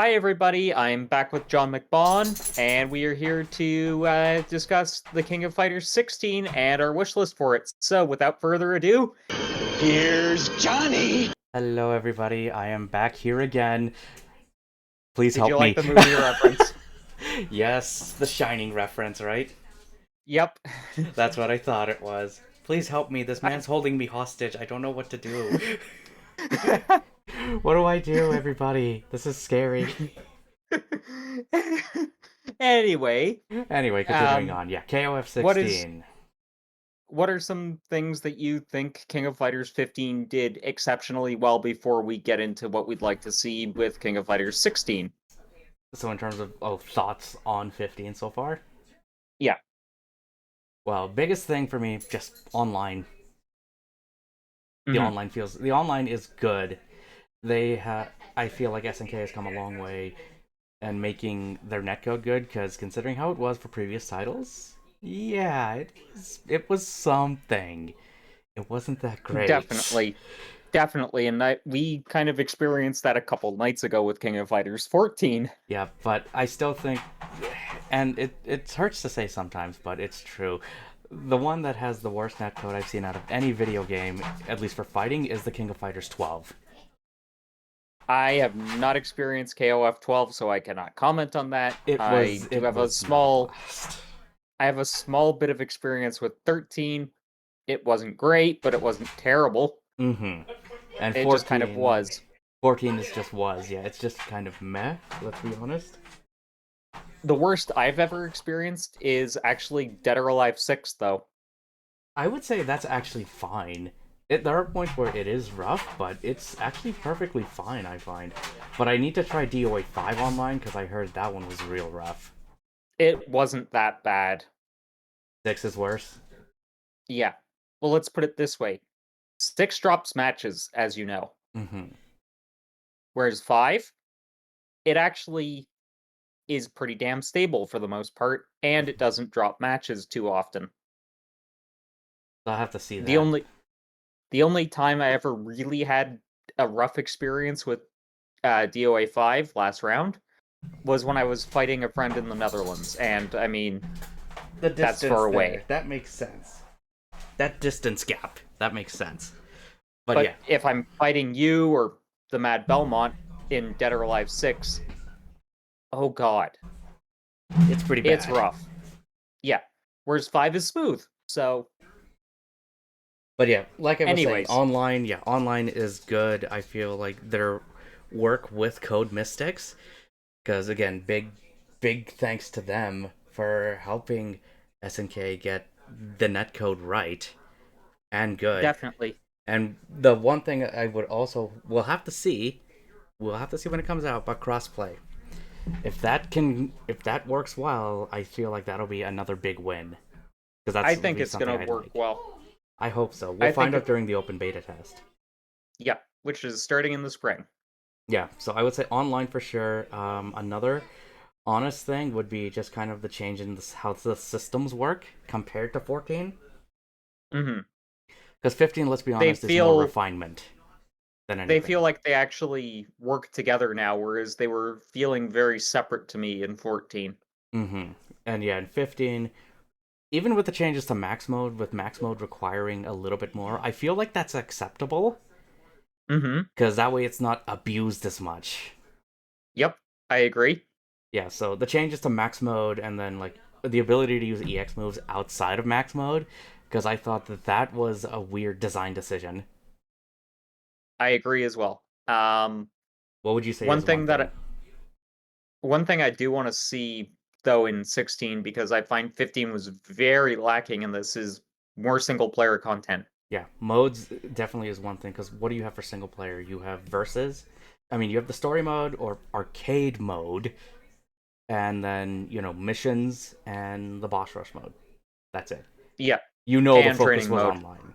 Hi, everybody. I'm back with John McBaugh, and we are here to discuss the King of Fighters 16 and our wish list for it. So, without further ado, Here's Johnny! Hello, everybody. I am back here again. Please did you help like me. the movie reference? Yes, the Shining reference, right? Yep. That's what I thought it was. Please help me. This man's holding me hostage. I don't know what to do. What do I do, everybody? This is scary. Anyway, Anyway, continuing on. Yeah, KOF what is 16. what are some things that you think King of Fighters 15 did exceptionally well before we get into what we'd like to see with King of Fighters 16? So, in terms of thoughts on 15 so far? Yeah. Well, biggest thing for me, just online. Mhm. The online is good. I feel like SNK has come a long way and making their netcode good, because considering how it was for previous titles, yeah, it was something. It wasn't that great. Definitely. Definitely, and we kind of experienced that a couple nights ago with King of Fighters 14. Yeah, but I still think, and it hurts to say sometimes, but it's true. The one that has the worst netcode I've seen out of any video game, at least for fighting, is the King of Fighters 12. I have not experienced KOF 12, so I cannot comment on that. It was not a blast. I have a small bit of experience with 13. It wasn't great, but it wasn't terrible. Mm-hmm. And It just kind of 14, was. 14 is just was, yeah, it's just kind of meh, let's be honest. The worst I've ever experienced is actually Dead or Alive 6, though. I would say that's actually fine. There are points where it is rough, but it's actually perfectly fine, I find. But I need to try DOA 5 online, because I heard that one was real rough. It wasn't that bad. 6 is worse. Yeah. Well, let's put it this way. 6 drops matches, as you know. Mm-hmm. Whereas 5, it actually is pretty damn stable for the most part, and it doesn't drop matches too often. I'll have to see The that. only the only time I ever really had a rough experience with DOA 5 last round was when I was fighting a friend in the Netherlands, and I mean, The that's distance far there, away. that makes sense. That distance gap, that makes sense. But yeah, But if I'm fighting you or the Mad Belmont in Dead or Alive 6, oh god, it's pretty it's bad. rough. Yeah. Whereas 5 is smooth. So, But yeah, like I was saying, anyways, online is good. I feel like their work with Code Mystics, because again, big thanks to them for helping SNK get the netcode right and good. definitely. And the one thing I would also we'll have to see when it comes out, but crossplay. If that works well, I feel like that'll be another big win, because I that's would think be it's something gonna I work like. well. I hope so. We'll I find think out it, during the open beta test. yeah, which is starting in the spring. Yeah, so I would say online for sure. Another honest thing would be just kind of the change in how the systems work compared to 14. Hmm. Because 15, let's be They honest, is more feel refinement than they feel anything. like they actually work together now, whereas they were feeling very separate to me in 14. Mm-hmm. And yeah, in 15, even with the changes to max mode, with max mode requiring a little bit more, I feel like that's acceptable, Hmm. because that way it's not abused as much. Yep, I agree. Yeah, so the changes to max mode, and then like the ability to use EX moves outside of max mode, because I thought that was a weird design decision. I agree as well. What would you say One is one thing that thing? one thing I do want to see though in 16, because I find 15 was very lacking in this, is more single player content. Yeah, modes definitely is one thing, because what do you have for single player? You have versus. I mean, you have the story mode or arcade mode, and then missions and the boss rush mode. That's it. Yeah, The and focus training was mode, online.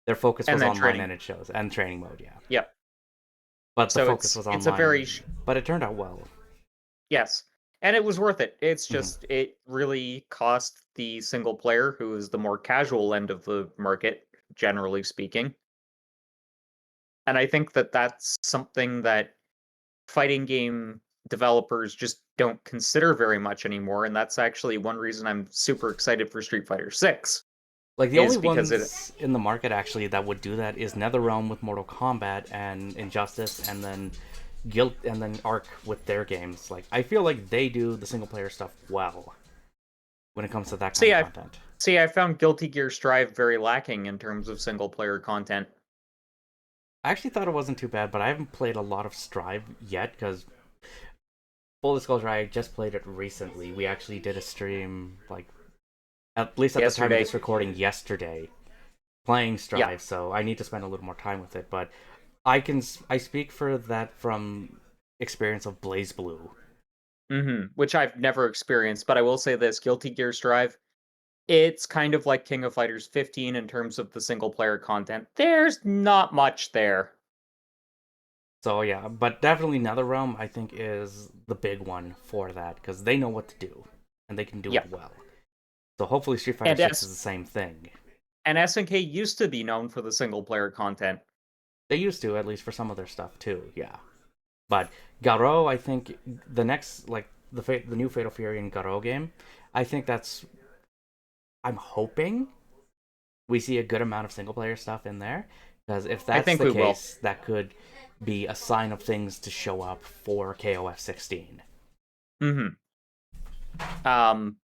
Their focus and was then online, training. and it shows, and training mode, yeah. Yep. But the So focus was it's a very online, but it turned out well. yes, and it was worth it. It's Hmm. just it really cost the single player, who is the more casual end of the market, generally speaking. And I think that that's something that fighting game developers just don't consider very much anymore, and that's actually one reason I'm super excited for Street Fighter 6 Like the only is because it ones in the market actually that would do that is NetherRealm with Mortal Kombat and Injustice, and then Guilt and then Arc with their games. Like I feel like they do the single player stuff well when it comes to that kind see of I content. see I found Guilty Gear Strive very lacking in terms of single player content. I actually thought it wasn't too bad, but I haven't played a lot of Strive yet because full disclosure, I just played it recently. We actually did a stream, like at least at the time of Yesterday. this recording, yesterday, playing Yeah. Strive. So I need to spend a little more time with it. But I speak for that from experience of Blaze Blue. Which I've never experienced, but I will say this, Guilty Gear Strive, it's kind of like King of Fighters 15 in terms of the single player content. There's not much there. So yeah, but definitely NetherRealm I think is the big one for that because they know what to do and they can do Yeah. it well. So hopefully Street Fighter And 6 S is the same thing. and SNK used to be known for the single player content. They used to, at least for some of their stuff too. Yeah. But Garo, I think the next, like the new Fatal Fury and Garo game, I think that's. I'm hoping we see a good amount of single player stuff in there because if I that's think the we will. case, that could be a sign of things to show up for KOF 16. Mhm. Um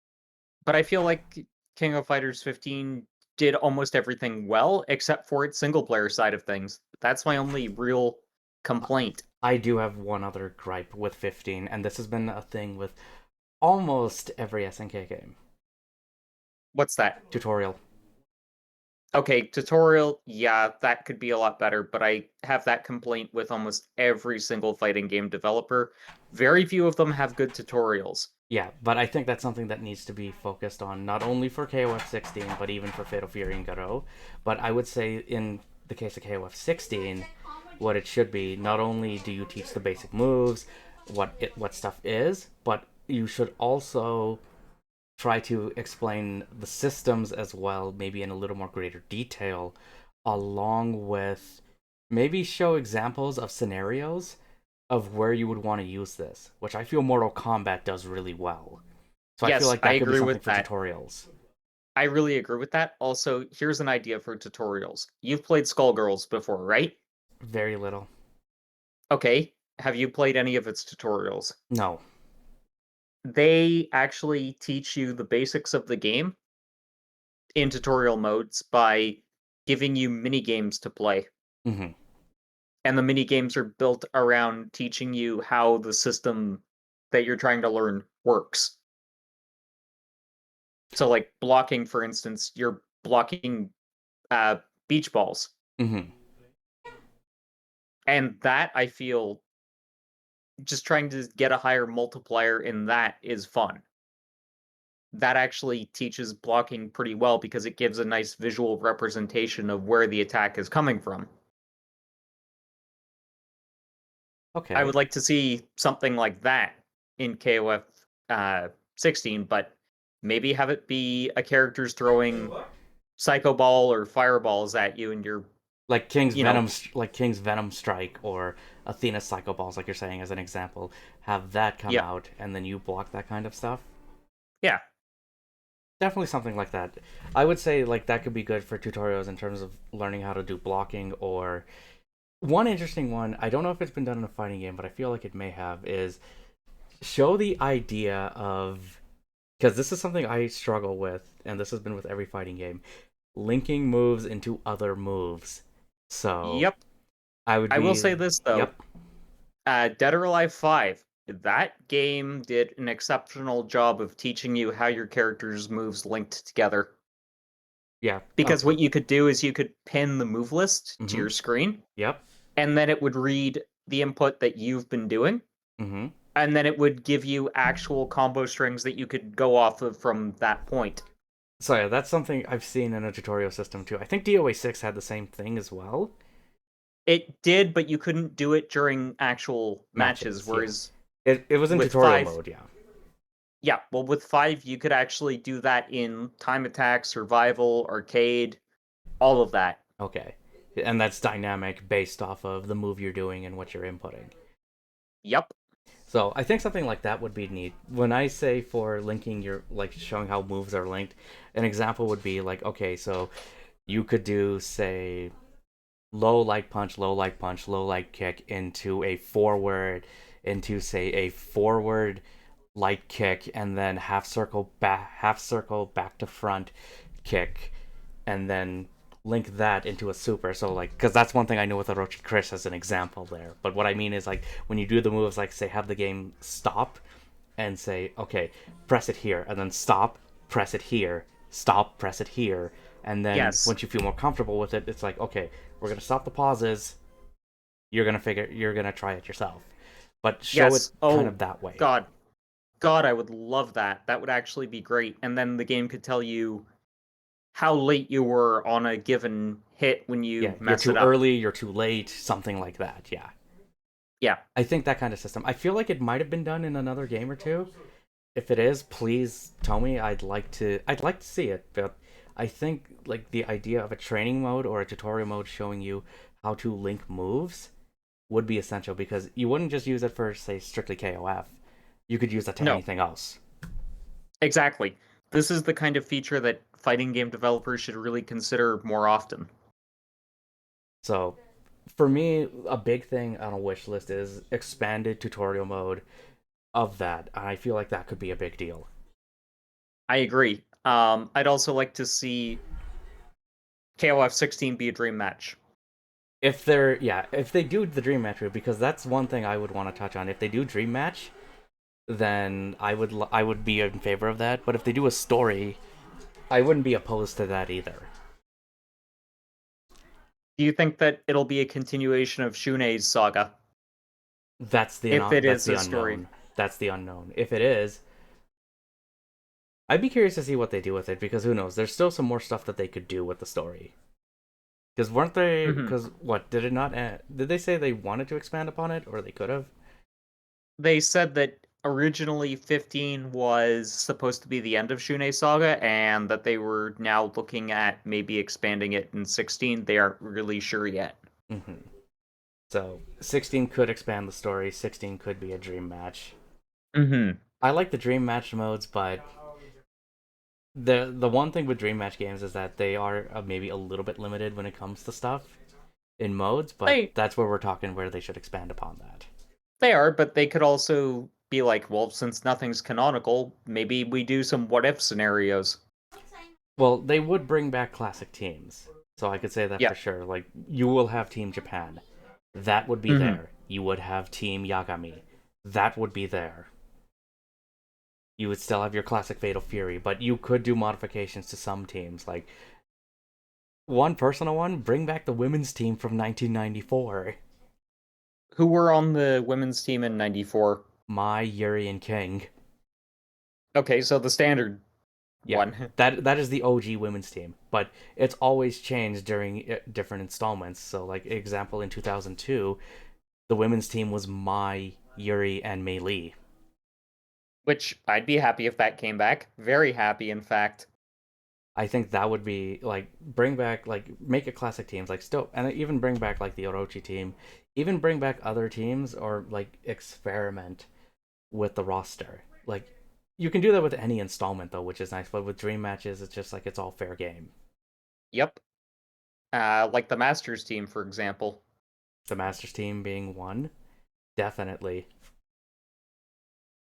but I feel like King of Fighters 15 did almost everything well except for its single player side of things. That's my only real complaint. I do have one other gripe with 15, and this has been a thing with almost every SNK game. What's that? Tutorial. Okay, tutorial, yeah, that could be a lot better, but I have that complaint with almost every single fighting game developer. Very few of them have good tutorials. Yeah, but I think that's something that needs to be focused on, not only for KOF 16, but even for Fatal Fury and Garo. But I would say in the case of KOF 16, what it should be, not only do you teach the basic moves, what stuff is, but you should also try to explain the systems as well, maybe in a little more greater detail, along with maybe show examples of scenarios of where you would want to use this, which I feel Mortal Kombat does really well. So I feel Yes, like I that could be agree something with for that. tutorials. I really agree with that. Also, here's an idea for tutorials. You've played Skullgirls before, right? Very little. Okay, have you played any of its tutorials? No. They actually teach you the basics of the game in tutorial modes by giving you mini games to play. Hmm. And the mini games are built around teaching you how the system that you're trying to learn works. So, like blocking, for instance, you're blocking uh, beach balls, Hmm. and that I feel just trying to get a higher multiplier in that is fun. That actually teaches blocking pretty well because it gives a nice visual representation of where the attack is coming from. I Okay. would like to see something like that in KOF 16, but maybe have it be a character's throwing Psycho Ball or Fireballs at you, and you're, you know, Like King's Venom Strike or Athena Psycho Balls, like you're saying as an example, have that come yeah, out and then you block that kind of stuff. yeah. Definitely something like that. I would say like that could be good for tutorials in terms of learning how to do blocking. Or one interesting one, I don't know if it's been done in a fighting game, but I feel like it may have, is show the idea of, because this is something I struggle with, and this has been with every fighting game, linking moves into other moves. So Yep. I would I will be, say this though, yep, Dead or Alive 5, that game did an exceptional job of teaching you how your character's moves linked together. yeah, Because okay, what you could do is you could pin the move list to mm-hmm, your screen, yep, and then it would read the input that you've been doing, mm-hmm. and then it would give you actual combo strings that you could go off of from that point. So yeah, that's something I've seen in a tutorial system too. I think DOA 6 had the same thing as well. It did, but you couldn't do it during actual matches, Matches, yeah. whereas It was in with tutorial 5, mode, yeah. yeah, well, with 5, you could actually do that in time attack, survival, arcade, all of that. Okay. And that's dynamic based off of the move you're doing and what you're inputting. Yep. So I think something like that would be neat. When I say for linking your like showing how moves are linked, an example would be like, okay, so you could do say low light punch, low light punch, low light kick into a forward, into say a forward light kick, and then half circle back to front kick, and then link that into a super. So like, because that's one thing I know with Orochi Chris as an example there. But what I mean is like when you do the moves, like say have the game stop and say, okay, press it here, and then stop, press it here, and then Yes. once you feel more comfortable with it, it's like, okay, we're gonna stop the pauses. You're gonna try it yourself, but show it Yes. kind Oh, of that way. God. God, I would love that. That would actually be great. And then the game could tell you how late you were on a given hit when Yeah, you you're mess too it up. early, you're too late, something like that. Yeah, Yeah. I think that kind of system. I feel like it might have been done in another game or two. If it is, please tell me. I'd like to see it, but I think like the idea of a training mode or a tutorial mode showing you how to link moves would be essential because you wouldn't just use it for say strictly KOF. You could use it to No, anything else. exactly. This is the kind of feature that fighting game developers should really consider more often. So for me, a big thing on a wish list is expanded tutorial mode of that. I feel like that could be a big deal. I agree. I'd also like to see KOF 16 be a dream match. If they do the dream match route, because that's one thing I would want to touch on. If they do dream match, then I would be in favor of that. But if they do a story, I wouldn't be opposed to that either. Do you think that it'll be a continuation of Shune's saga if it That's is the a story? unknown. That's the unknown. If it is, I'd be curious to see what they do with it because who knows? There's still some more stuff that they could do with the story. Because weren't they? Hmm. Because what did it not? Did they say they wanted to expand upon it, or they could have? They said that originally 15 was supposed to be the end of Shune's saga, and that they were now looking at maybe expanding it in 16. They aren't really sure yet. Mm-hmm. So 16 could expand the story. 16 could be a dream match. Hmm. I like the dream match modes, but the one thing with dream match games is that they are maybe a little bit limited when it comes to stuff in modes. But They that's where we're talking where they should expand upon that. they are, but they could also be like, well, since nothing's canonical, maybe we do some what if scenarios. Well, they would bring back classic teams, so I could say that Yeah. for sure. Like you will have Team Japan, that would be Hmm. there. You would have Team Yagami, that would be there. You would still have your classic Fatal Fury, but you could do modifications to some teams. Like one personal one, bring back the women's team from 1994. Who were on the women's team in 94? Mai, Yuri, and King. Okay, so the standard Yeah, one. that is the OG women's team, but it's always changed during different installments. So, like example, in 2002, the women's team was Mai, Yuri, and Mei Lee. Which I'd be happy if that came back. Very happy, in fact. I think that would be like bring back like make it classic teams like still and even bring back like the Orochi team, even bring back other teams or like experiment with the roster. Like you can do that with any installment though, which is nice. But with dream matches, it's just like it's all fair game. Yep. Like the Masters team, for example. The Masters team being one, definitely.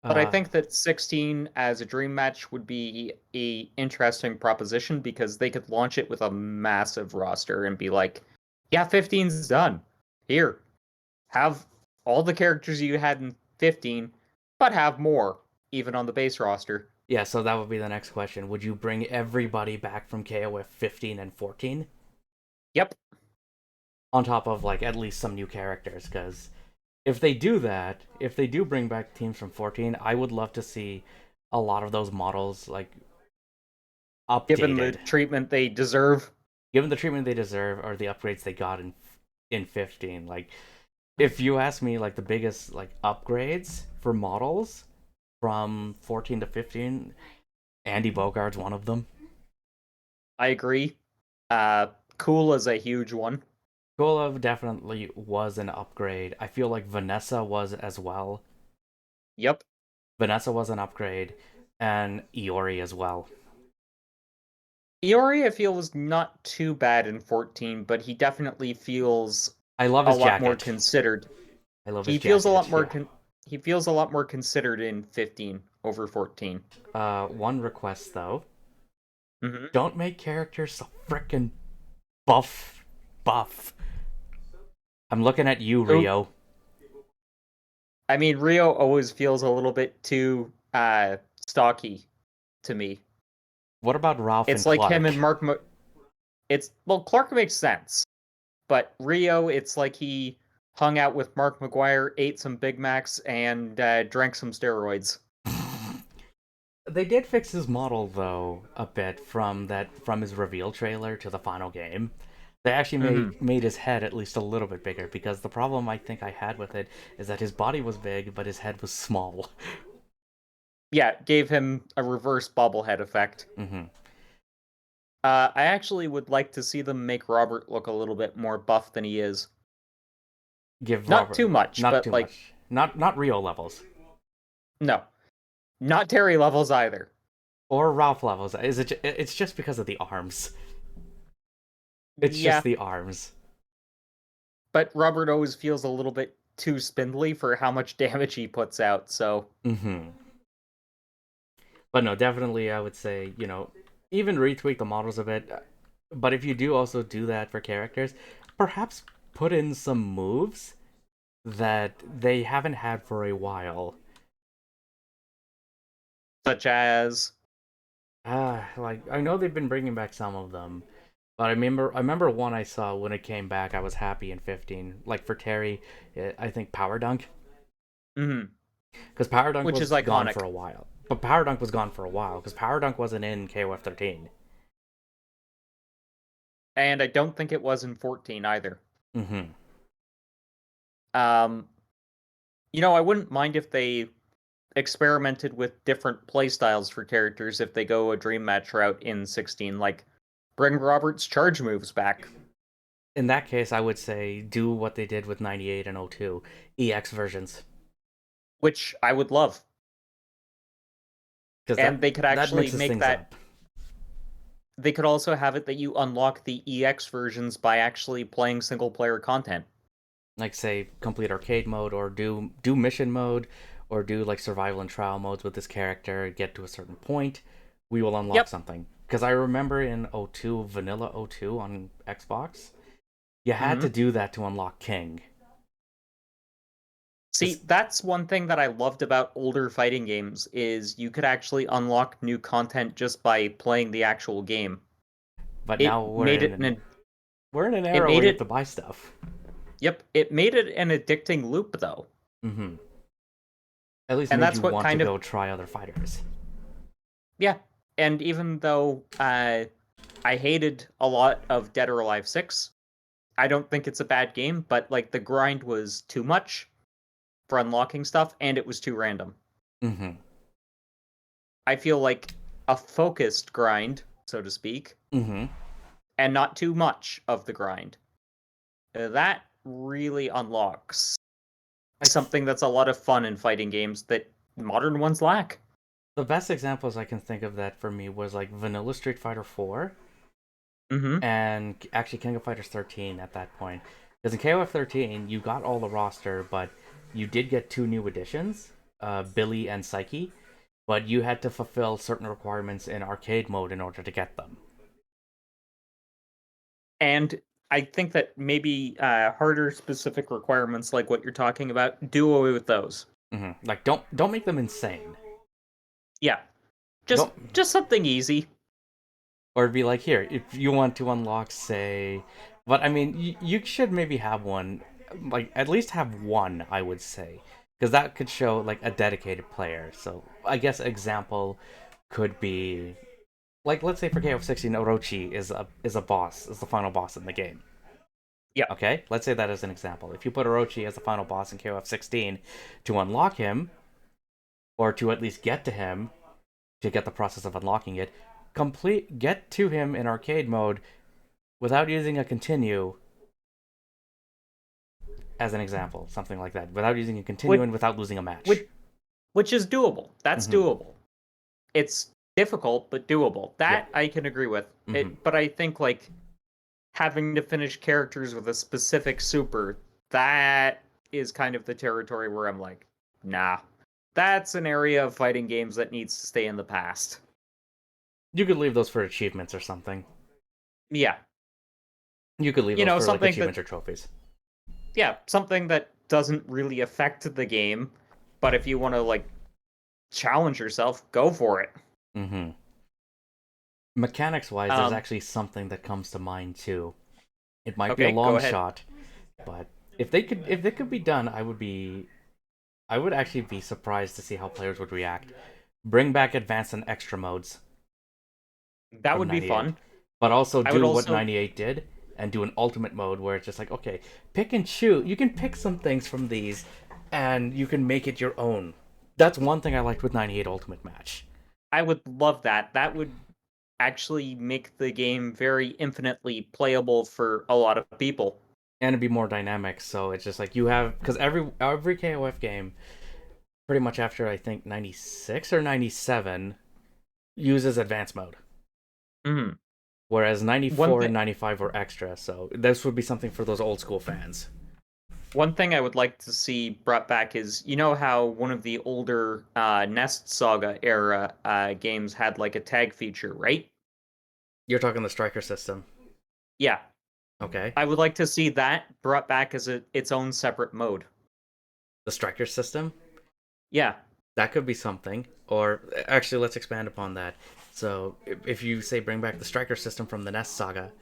But I Uh, think that 16 as a dream match would be a interesting proposition because they could launch it with a massive roster and be like, yeah, 15's done. Here, have all the characters you had in 15, but have more, even on the base roster. yeah. So that would be the next question. Would you bring everybody back from KOF 15 and 14 Yep. on top of like at least some new characters? Because if they do that, if they do bring back teams from 14, I would love to see a lot of those models like Given the updated, treatment they deserve. given the treatment they deserve or the upgrades they got in 15. Like if you ask me like the biggest like upgrades for models from 14 to 15, Andy Bogart's one of them. I agree. Uh, cool is a huge one. Golov definitely was an upgrade. I feel like Vanessa was as well. Yep. Vanessa was an upgrade, and Iori as well. Iori, I feel, was not too bad in 14, but he definitely feels I love a his lot more jacket. considered. I love his He feels a lot jacket. more Yeah. he feels a lot more considered in 15 over 14. One request though: Hmm. don't make characters so frickin' buff. Buff. I'm looking at you, So, Rio. I mean, Rio always feels a little bit too stocky to me. What about Ralph and It's like him and Clark? it's well, Clark makes sense, but Rio, it's like he hung out with Mark McGuire, ate some Big Macs, and drank some steroids. They did fix his model though a bit from his reveal trailer to the final game. They actually Hmm. made his head at least a little bit bigger because the problem I think I had with it is that his body was big but his head was small. Yeah, gave him a reverse bobblehead effect. Hmm. I actually would like to see them make Robert look a little bit more buff than he is. Give Not too Robert much, not but too like, much. Not Rio levels no. Not Terry levels either. or Ralph levels. Is it? It's just because of the arms. It's just Yeah, the arms. but Robert always feels a little bit too spindly for how much damage he puts out, so Hmm. But no, definitely, I would say even retweak the models a bit. But if you do also do that for characters, perhaps put in some moves that they haven't had for a while. such as Like I know they've been bringing back some of them, but I remember one I saw when it came back. I was happy in 15. Like for Terry, I think Power Dunk, mhm, because Power Dunk which was is gone for iconic. a while. But Power Dunk was gone for a while because Power Dunk wasn't in KOF 13. And I don't think it was in 14 either. Mm-hmm. Um, I wouldn't mind if they experimented with different playstyles for characters if they go a dream match route in 16, like bring Robert's charge moves back, In that case, I would say do what they did with 98 and 02 EX versions, which I would love. because And they could that actually mixes make things that up. they could also have it that you unlock the EX versions by actually playing single player content. Like say complete arcade mode or do mission mode or do like survival and trial modes with this character, get to a certain point, we will unlock Yep. something. Because I remember in 02, vanilla 02 on Xbox, you had to Hmm. do that to unlock King. See, 'Cause- that's one thing that I loved about older fighting games is you could actually unlock new content just by playing the actual game. but now It made it an we're in an it era where made you have to it buy stuff. yep, it made it an addicting loop though. Mm-hmm. At least And made you that's what want to kind of go try other fighters. yeah. And even though I hated a lot of Dead or Alive 6, I don't think it's a bad game, but like the grind was too much for unlocking stuff and it was too random. Mm-hmm. I feel like a focused grind, so to speak, Mm-hmm. and not too much of the grind. That really unlocks something that's a lot of fun in fighting games that modern ones lack. The best examples I can think of that for me was like Vanilla Street Fighter 4 Mm-hmm. and actually King of Fighters 13 at that point. Because in KOF 13, you got all the roster, but you did get two new additions, Billy and Psyche, but you had to fulfill certain requirements in arcade mode in order to get them. And I think that maybe harder specific requirements like what you're talking about do away with those. Like don't make them insane. Yeah, just Don't just something easy. or be like here if you want to unlock say, but I mean you should maybe have one, like at least have one I would say, because that could show like a dedicated player. So I guess example could be like let's say for KOF 16 Orochi is a boss, is the final boss in the game. Yeah, Okay, let's say that as an example. If you put Orochi as the final boss in KOF 16 to unlock him, or to at least get to him, to get the process of unlocking it, get to him in arcade mode without using a continue, as an example, something like that, without using a which continuum, without losing a match. which which is doable. That's Mm-hmm. doable. It's difficult, but doable. Yeah. That I can agree with. Mm-hmm. It, but I think like having to finish characters with a specific super, that is kind of the territory where I'm like, nah. That's an area of fighting games that needs to stay in the past. You could leave those for achievements or something. Yeah. You could leave those for like Something that achievements or trophies. yeah, something that doesn't really affect the game, but if you want to like challenge yourself, go for it. Mm-hmm. Mechanics wise, there's Um, actually something that comes to mind too. It might be a okay, go long ahead. shot, but if it could be done, I would actually be surprised to see how players would react. Bring back advanced and extra modes That from would be 98, fun. but also I would do what also 98 did and do an ultimate mode where it's just like, okay, pick and choose. You can pick some things from these, and you can make it your own. That's one thing I liked with 98 Ultimate Match. I would love that. That would actually make the game very infinitely playable for a lot of people. And it'd be more dynamic, so it's just like you have, because every KOF game, pretty much after I think 96 or 97, uses advanced mode. Mhm. Whereas One 94 thing and 95 were extra, so this would be something for those old school fans. One thing I would like to see brought back is how one of the older Nest Saga era games had like a tag feature, right? You're talking the striker system. Yeah, Okay. I would like to see that brought back as its own separate mode. The striker system? Yeah, That could be something. Or actually, let's expand upon that. So, if you say bring back the striker system from the Nest Saga,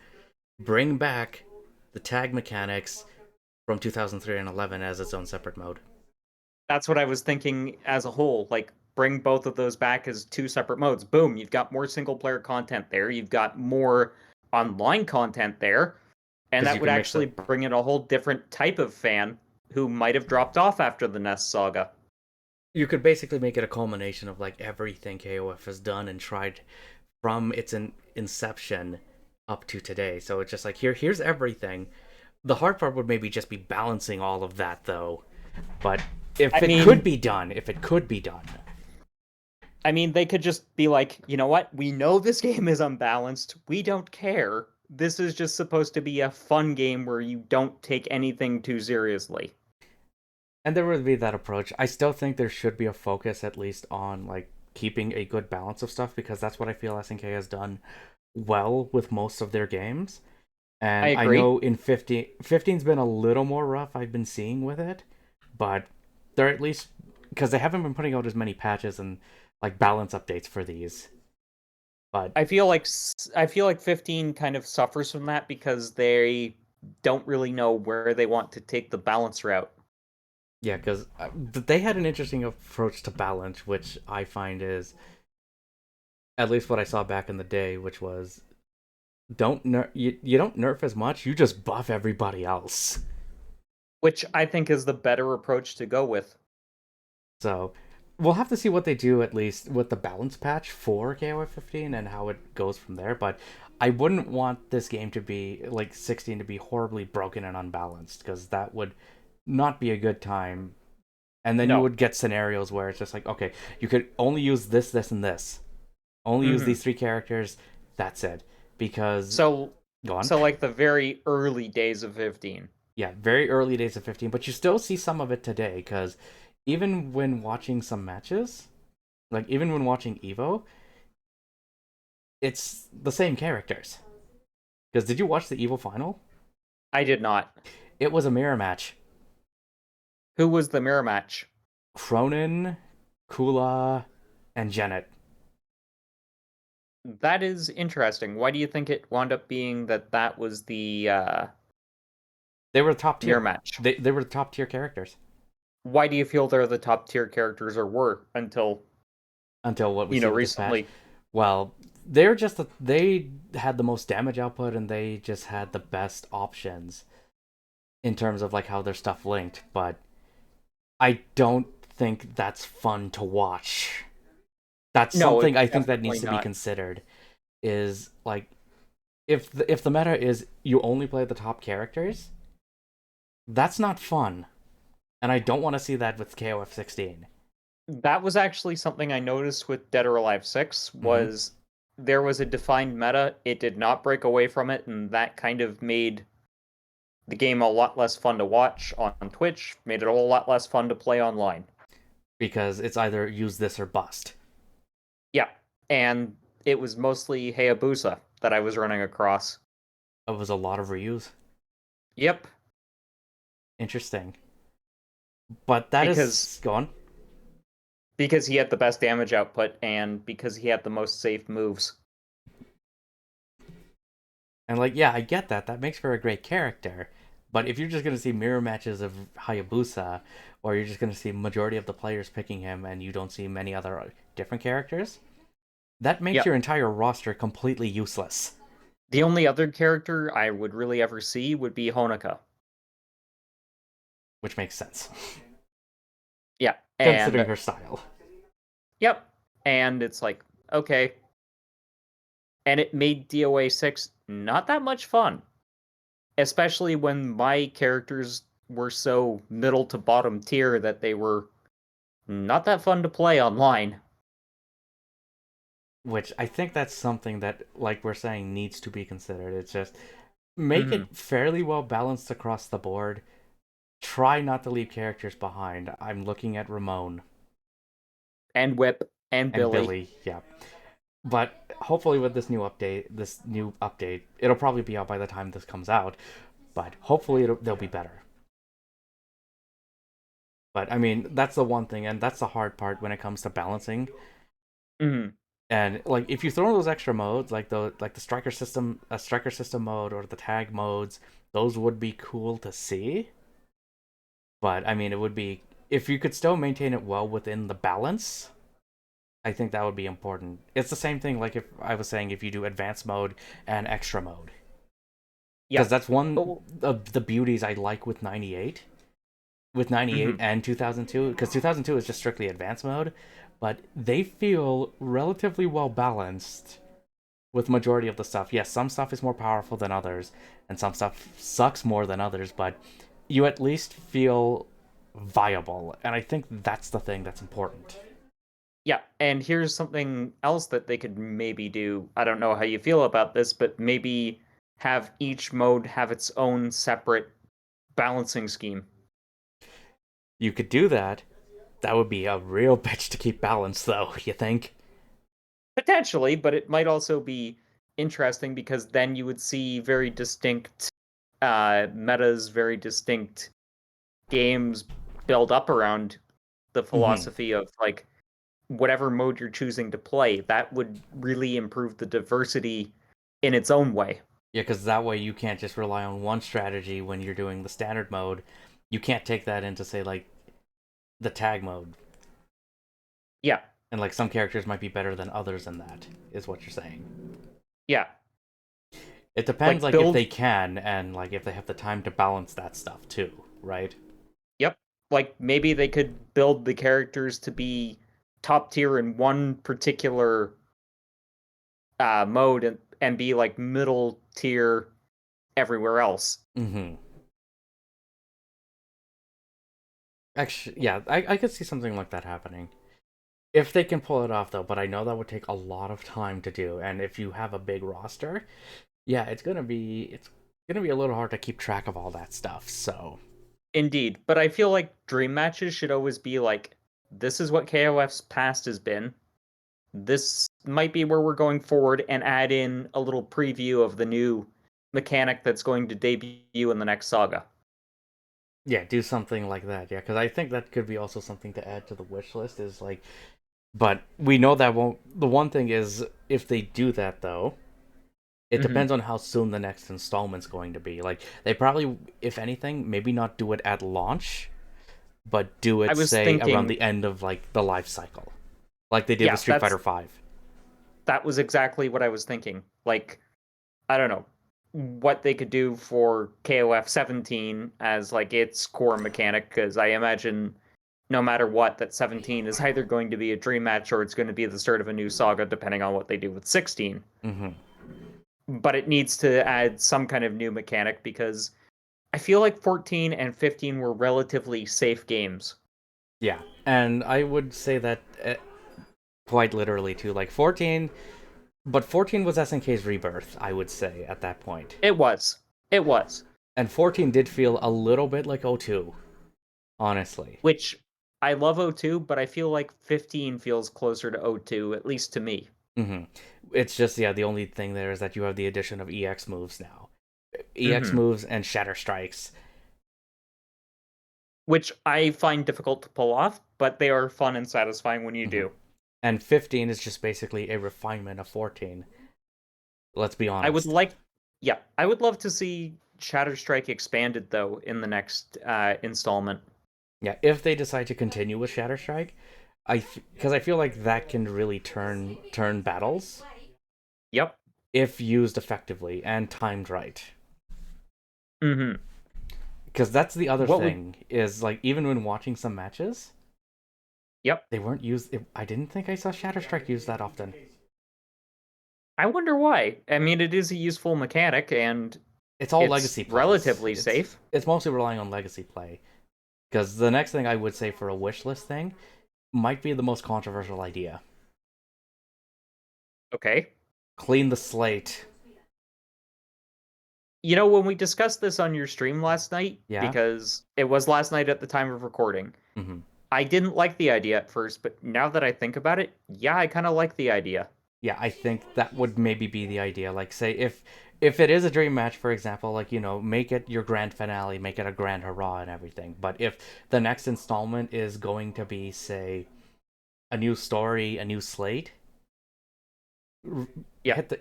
bring back the tag mechanics from 2003 and 11 as its own separate mode. that's what I was thinking as a whole. Like, bring both of those back as two separate modes. Boom, you've got more single player content there. You've got more online content there. And Because that you would can mix actually it. bring in a whole different type of fan who might have dropped off after the Nest Saga. You could basically make it a culmination of like everything KOF has done and tried from its inception up to today. So it's just like here's everything. The hard part would maybe just be balancing all of that though. But I if it could mean, be done, if it could be done. they could just be like, you know what? We know this game is unbalanced. We don't care. This is just supposed to be a fun game where you don't take anything too seriously. And there would be that approach. I still think there should be a focus at least on like keeping a good balance of stuff because that's what I feel SNK has done well with most of their games. I And I agree. know in 15's been a little more rough I've been seeing with it, but they're at least because they haven't been putting out as many patches and like balance updates for these. But I feel like 15 kind of suffers from that because they don't really know where they want to take the balance route. yeah, because they had an interesting approach to balance, which I find is at least what I saw back in the day, which was you don't nerf as much, you just buff everybody else. Which I think is the better approach to go with. So we'll have to see what they do at least with the balance patch for KOF 15 and how it goes from there. But I wouldn't want this game to be like 16 to be horribly broken and unbalanced because that would not be a good time. And then you No. would get scenarios where it's just like, okay, you could only use this, this, and this. Only use Hmm. these three characters. That's it. Because So go on. so like the very early days of 15. Yeah, very early days of 15, but you still see some of it today because even when watching some matches, like even when watching Evo, it's the same characters. Because did you watch the Evo final? I did not. It was a mirror match. Who was the mirror match? Cronin, Kula, and Janet. That is interesting. Why do you think it wound up being that was the They were top mirror tier. match? They were the top tier characters Why do you feel they're the top tier characters or were until, until what we see with this patch. recently? Well, they had the most damage output and they just had the best options in terms of like how their stuff linked, but I don't think that's fun to watch. That's No, something it's I think that needs definitely to be not. considered. Is like if the meta is you only play the top characters, That's not fun. And I don't want to see that with KOF 16. That was actually something I noticed with Dead or Alive 6 Hmm. was there was a defined meta. It did not break away from it, and that kind of made the game a lot less fun to watch on Twitch, made it a whole lot less fun to play online. Because it's either use this or bust. Yeah, and it was mostly Hayabusa that I was running across. It was a lot of reuse. Yep, Interesting. But that because is gone. because he had the best damage output and because he had the most safe moves. And like, yeah, I get that. That makes for a great character. But if you're just gonna see mirror matches of Hayabusa, or you're just gonna see majority of the players picking him, and you don't see many other different characters, that makes your Yep. entire roster completely useless. The only other character I would really ever see would be Honoka. Which makes sense, Yeah, considering and her style. yep, and it's like, okay. And it made DOA 6 not that much fun, especially when my characters were so middle to bottom tier that they were not that fun to play online. Which I think that's something that, like we're saying, needs to be considered. It's just make Hmm. it fairly well balanced across the board. Try not to leave characters behind. I'm looking at Ramon And Whip and and Billy. Billy. Yeah, but hopefully with this new update, it'll probably be out by the time this comes out. But hopefully they'll be better. But I mean, that's the one thing, and that's the hard part when it comes to balancing. Hmm. And like, if you throw in those extra modes, like the striker system mode or the tag modes, those would be cool to see. But I mean, it would be if you could still maintain it well within the balance. I think that would be important. It's the same thing like if I was saying if you do advanced mode and extra mode, Yeah. because that's one Oh, of the beauties I like with 98, with 98 mhm. and 2002, because 2002 is just strictly advanced mode, but they feel relatively well balanced with majority of the stuff. Yes, some stuff is more powerful than others, and some stuff sucks more than others, but you at least feel viable, and I think that's the thing that's important. Yeah, and here's something else that they could maybe do. I don't know how you feel about this, but maybe have each mode have its own separate balancing scheme. You could do that. That would be a real bitch to keep balanced, though, you think? Potentially, but it might also be interesting because then you would see very distinct metas, very distinct games build up around the Mm-hmm. philosophy of like whatever mode you're choosing to play. That would really improve the diversity in its own way. Yeah, because that way you can't just rely on one strategy when you're doing the standard mode. You can't take that into, say, like, the tag mode. Yeah, And, like, some characters might be better than others in that, is what you're saying. yeah. It depends, Like like, if build they can, and, like, if they have the time to balance that stuff, too, right? Yep. Like maybe they could build the characters to be top tier in one particular mode and be like middle tier everywhere else. Mm-hmm. Actually, yeah, I could see something like that happening. If they can pull it off, though, but I know that would take a lot of time to do, and if you have a big roster, yeah, it's gonna be a little hard to keep track of all that stuff. So Indeed, but I feel like dream matches should always be like this is what KOF's past has been. This might be where we're going forward and add in a little preview of the new mechanic that's going to debut in the next saga. yeah, do something like that. Yeah, because I think that could be also something to add to the wish list. Is like, but we know that won't. The one thing is, if they do that though, it Hmm. depends on how soon the next installment's going to be. Like, they probably, if anything, maybe not do it at launch, but do I it was say around thinking, the end of like the life cycle, like they did with yeah, Street Fighter Five. that was exactly what I was thinking. Like I don't know what they could do for KOF 17 as like its core mechanic because I imagine no matter what that 17 is either going to be a dream match or it's going to be the start of a new saga depending on what they do with 16. Mm-hmm. But it needs to add some kind of new mechanic because I feel like 14 and 15 were relatively safe games. Yeah, and I would say that quite literally too. Like 14, but 14 was SNK's rebirth, I would say, at that point. It was. It was. And 14 did feel a little bit like O2, honestly. Which I love O2, but I feel like 15 feels closer to O2, at least to me. hmm It's just, yeah, the only thing there is that you have the addition of EX moves now. EX Hmm. moves and Shatter Strikes. Which I find difficult to pull off, but they are fun and satisfying when you hmm do. And 15 is just basically a refinement of 14. Let's be I would honest. like, yeah, I would love to see Shatter Strike expanded though in the next installment. Yeah, if they decide to continue with Shatter Strike, because I feel like that can really turn battles Yep. if used effectively and timed right. Hmm. Because that's the other What would? thing is like even when watching some matches, Yep. they weren't used. I didn't think I saw Shatter Strike used that often. I wonder why. I mean, it is a useful mechanic and It's all it's legacy plays. relatively safe. It's mostly relying on legacy play. Because the next thing I would say for a wish list thing might be the most controversial idea. Okay. Clean the slate. You know, when we discussed this on your stream last night, Yeah. because it was last night at the time of recording, hmm I didn't like the idea at first, but now that I think about it, yeah, I kind of like the idea. Yeah, I think that would maybe be the idea. Like, say if it is a dream match, for example, like make it your grand finale, make it a grand hurrah and everything. But if the next installment is going to be, say, a new story, a new slate, Yeah. hit the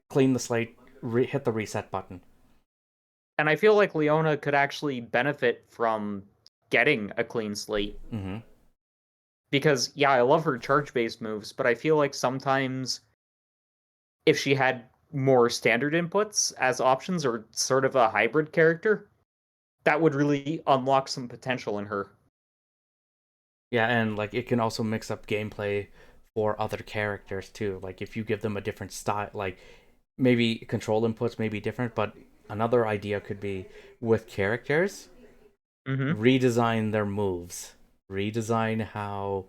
clean the slate, hit the reset button. And I feel like Leona could actually benefit from getting a clean slate. hmm Because, yeah, I love her charge based moves, but I feel like sometimes if she had more standard inputs as options or sort of a hybrid character, that would really unlock some potential in her. Yeah, and like it can also mix up gameplay for other characters too. Like if you give them a different style, like maybe control inputs may be different, but another idea could be with characters Hmm. redesign their moves, redesign how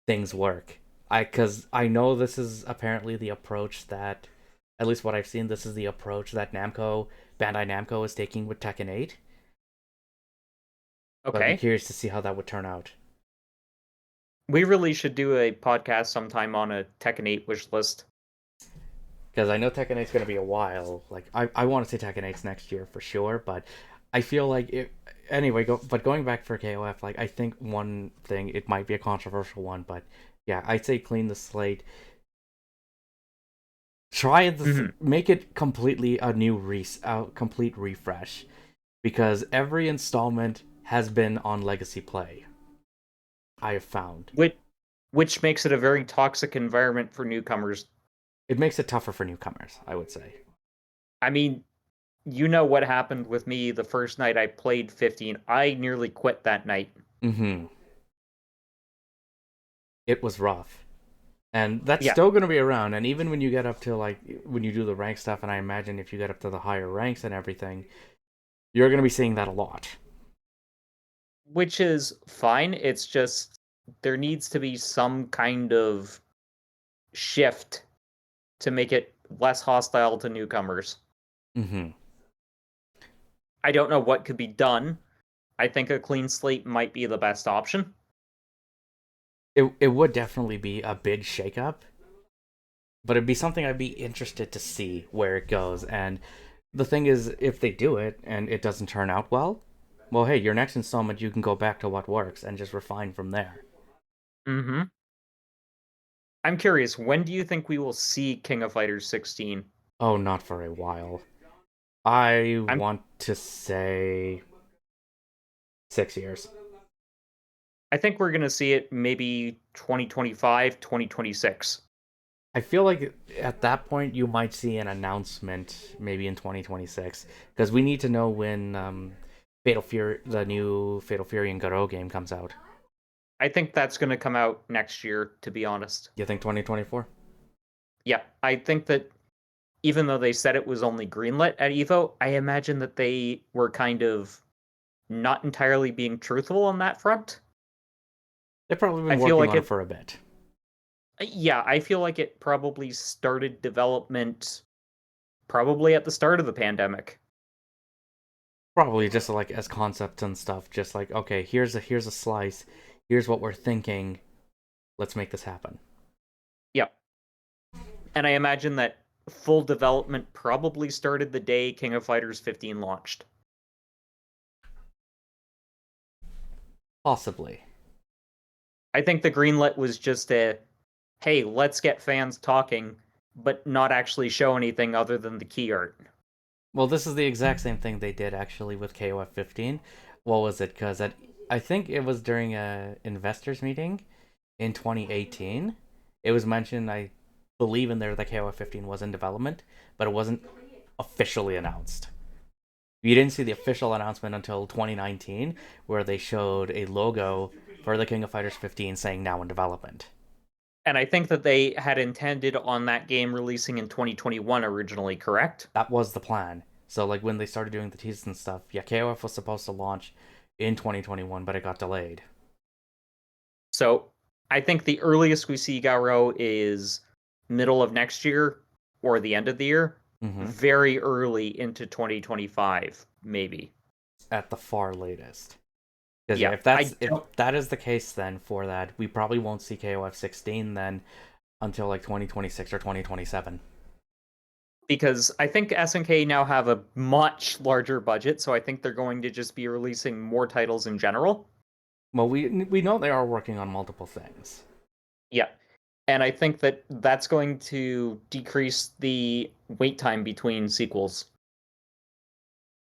things work. Because I know this is apparently the approach that, at least what I've seen, this is the approach that Bandai Namco is taking with Tekken 8. So I'd be Okay. curious to see how that would turn out. We really should do a podcast sometime on a Tekken 8 wish list. Because I know Tekken 8's going to be a while. Like I want to say Tekken 8's next year for sure, but I feel like it. Anyway, but going back for KOF, like I think one thing it might be a controversial one, but yeah, I'd say clean the slate. Try Hmm. make it completely a complete refresh, because every installment has been on legacy play. I have found Which, which makes it a very toxic environment for newcomers. it makes it tougher for newcomers. I would say. I mean, you know what happened with me the first night I played 15. I nearly quit that night. hmm It was rough. And that's Yeah, still going to be around. And even when you get up to like when you do the rank stuff, and I imagine if you get up to the higher ranks and everything, you're going to be seeing that a lot. which is fine. It's just there needs to be some kind of shift to make it less hostile to newcomers. hmm I don't know what could be done. I think a clean slate might be the best option. it would definitely be a big shakeup, but it'd be something I'd be interested to see where it goes. And the thing is, if they do it and it doesn't turn out well, hey, your next installment you can go back to what works and just refine from there. Mm-hmm. I'm curious, when do you think we will see King of Fighters 16? Oh, not for a while. I I'm want to say 6 years. I think we're gonna see it maybe 2025, 2026. I feel like at that point you might see an announcement maybe in 2026, because we need to know when Fatal Fury, the new Fatal Fury and Garou game comes out. I think that's gonna come out next year, to be honest. You think 2024? Yeah, I think that even though they said it was only greenlit at Evo, I imagine that they were kind of not entirely being truthful on that front. They've probably I been feel working like on it it, for a bit. yeah, I feel like it probably started development probably at the start of the pandemic. Probably just like as concepts and stuff, just like, okay, here's a slice, here's what we're thinking, let's make this happen. Yep. And I imagine that full development probably started the day King of Fighters 15 launched. Possibly. I think the greenlit was just a, hey, let's get fans talking, but not actually show anything other than the key art. Well, this is the exact same thing they did actually with KOF 15. What was it? Because I think it was during a investors meeting in 2018. It was mentioned, I believe in there, that KOF 15 was in development, but it wasn't officially announced. You didn't see the official announcement until 2019, where they showed a logo for the King of Fighters 15 saying now in development. And I think that they had intended on that game releasing in 2021 originally, correct? That was the plan. So like when they started doing the teases and stuff, yeah, KOF was supposed to launch in 2021, but it got delayed. So I think the earliest we see Garo is middle of next year or the end of the year, Mm-hmm. very early into 2025, maybe. At the far latest. Because yeah, Yeah, if that is the case, then for that we probably won't see KOF 16 then until like 2026 or 2027. because I think SNK now have a much larger budget, so I think they're going to just be releasing more titles in general. Well, we know they are working on multiple things. Yeah. And I think that that's going to decrease the wait time between sequels.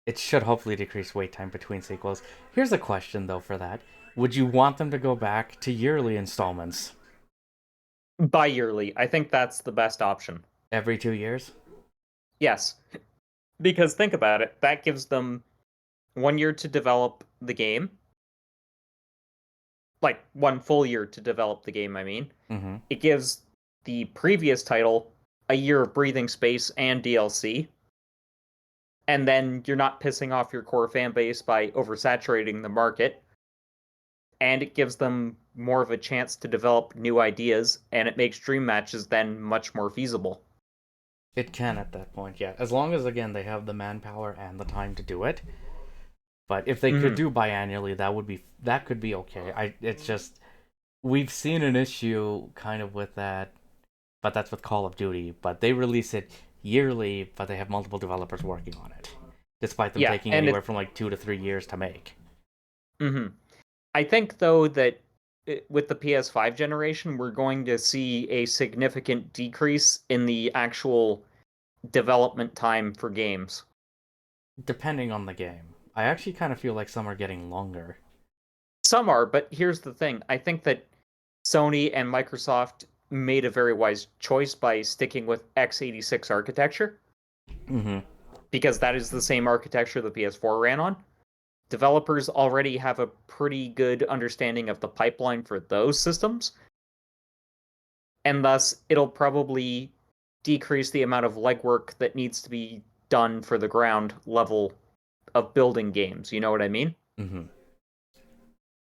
It should hopefully decrease wait time between sequels. Here's a question though for that: would you want them to go back to yearly installments Bi-yearly, I think that's the best option. every 2 years? Yes, because think about it, that gives them 1 year to develop the game. Like, 1 full year to develop the game, I mean. Mm-hmm. It gives the previous title a year of breathing space and DLC. And then you're not pissing off your core fan base by oversaturating the market. And it gives them more of a chance to develop new ideas, and it makes dream matches then much more feasible. It can at that point, yeah. As long as again they have the manpower and the time to do it. But if they could Mm-hmm. do biannually, that could be okay. It's just we've seen an issue kind of with that, but that's with Call of Duty. But they release it yearly, but they have multiple developers working on it, despite them Yeah, taking and anywhere it. from like 2 to 3 years to make. Mm-hmm. I think though that with the PS5 generation, we're going to see a significant decrease in the actual development time for games. Depending on the game, I actually kind of feel like some are getting longer. Some are, but here's the thing. I think that Sony and Microsoft made a very wise choice by sticking with x86 architecture Mm-hmm. because that is the same architecture the PS4 ran on. Developers already have a pretty good understanding of the pipeline for those systems, and thus it'll probably decrease the amount of legwork that needs to be done for the ground level of building games. You know what I mean? Mm-hmm.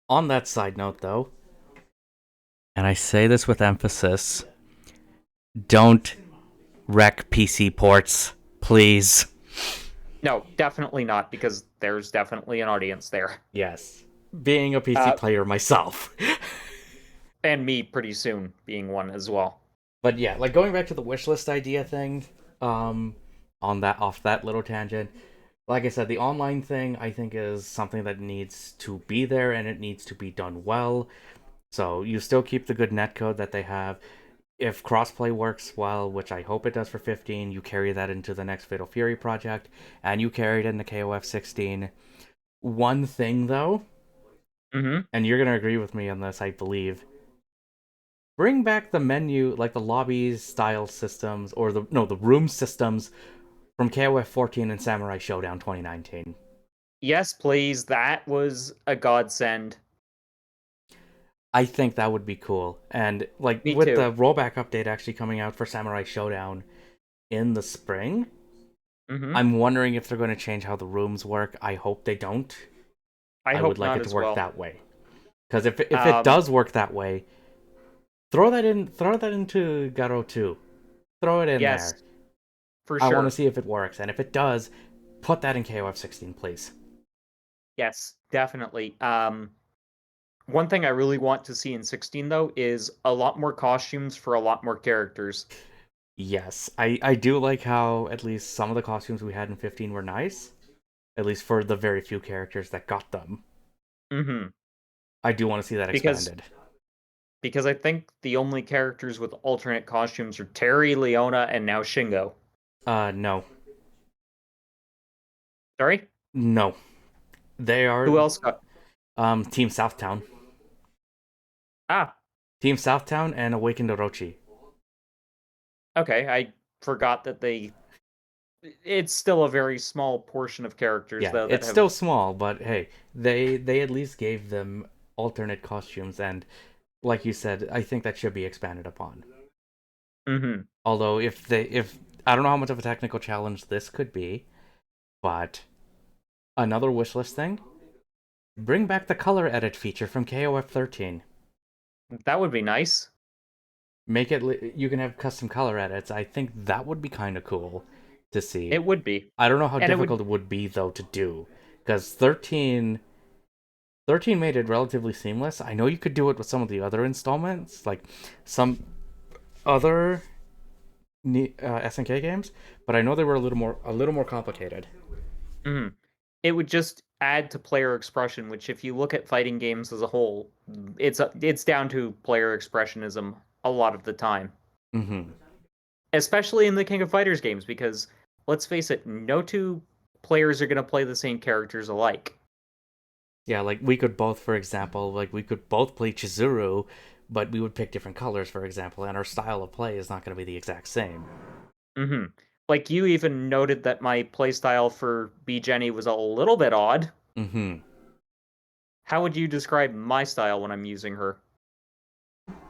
On that side note, though, and I say this with emphasis, don't wreck PC ports, please. No, definitely not, because there's definitely an audience there. Yes. Being a PC Uh, player myself. and me pretty soon being one as well. But yeah, like going back to the wish list idea thing, on that off that little tangent, like I said, the online thing I think is something that needs to be there and it needs to be done well. So you still keep the good netcode that they have. If crossplay works well, which I hope it does for 15, you carry that into the next Fatal Fury project, and you carry it into KOF 16. One thing though, Mm-hmm. and you're gonna agree with me on this, I believe. Bring back the menu, like the lobbies style systems, or the room systems from KOF 14 and Samurai Showdown 2019. Yes, please. That was a godsend. I think that would be cool. And like Me with too. the rollback update actually coming out for Samurai Showdown, in the spring. Hmm. I'm wondering if they're going to change how the rooms work. I hope they don't. I I would hope like not it to as work well. that way. Because if it Um, does work that way, throw that into Garo 2. Throw it in yes, there. for I want to sure. see if it works, and if it does, put that in KOF 16, please. Yes, definitely. One thing I really want to see in 16 though is a lot more costumes for a lot more characters. Yes, I do like how at least some of the costumes we had in 15 were nice, at least for the very few characters that got them. Hmm. I do want to see that Because expanded. I think the only characters with alternate costumes are Terry, Leona, and now Shingo. No. Sorry? No. They are Who else got? Team Southtown. Ah, Team Southtown and Awakened Orochi. okay. I forgot that they. It's still a very small portion of characters Yeah, though that it's still have. small, but hey, they at least gave them alternate costumes, and like you said, I think that should be expanded upon. Hmm. Although if I don't know how much of a technical challenge this could be, but another wishlist thing, bring back the color edit feature from KOF 13. That would be nice. Make it you can have custom color edits. I think that would be kind of cool to see. It would be, I don't know how and it would. difficult it would be though to do, because 13 made it relatively seamless. I know you could do it with some of the other installments, like some other SNK games, but I know they were a little more complicated. Mhm. It would just add to player expression, which, if you look at fighting games as a whole, it's down to player expressionism a lot of the time, Mm-hmm. especially in the King of Fighters games, because let's face it, no two players are going to play the same characters alike. Yeah, like we could both, for example, like we could both play Chizuru, but we would pick different colors, for example, and our style of play is not going to be the exact same. Hmm. Like, you even noted that my playstyle for B Jenny was a little bit odd. Mm-hmm. How would you describe my style when I'm using her?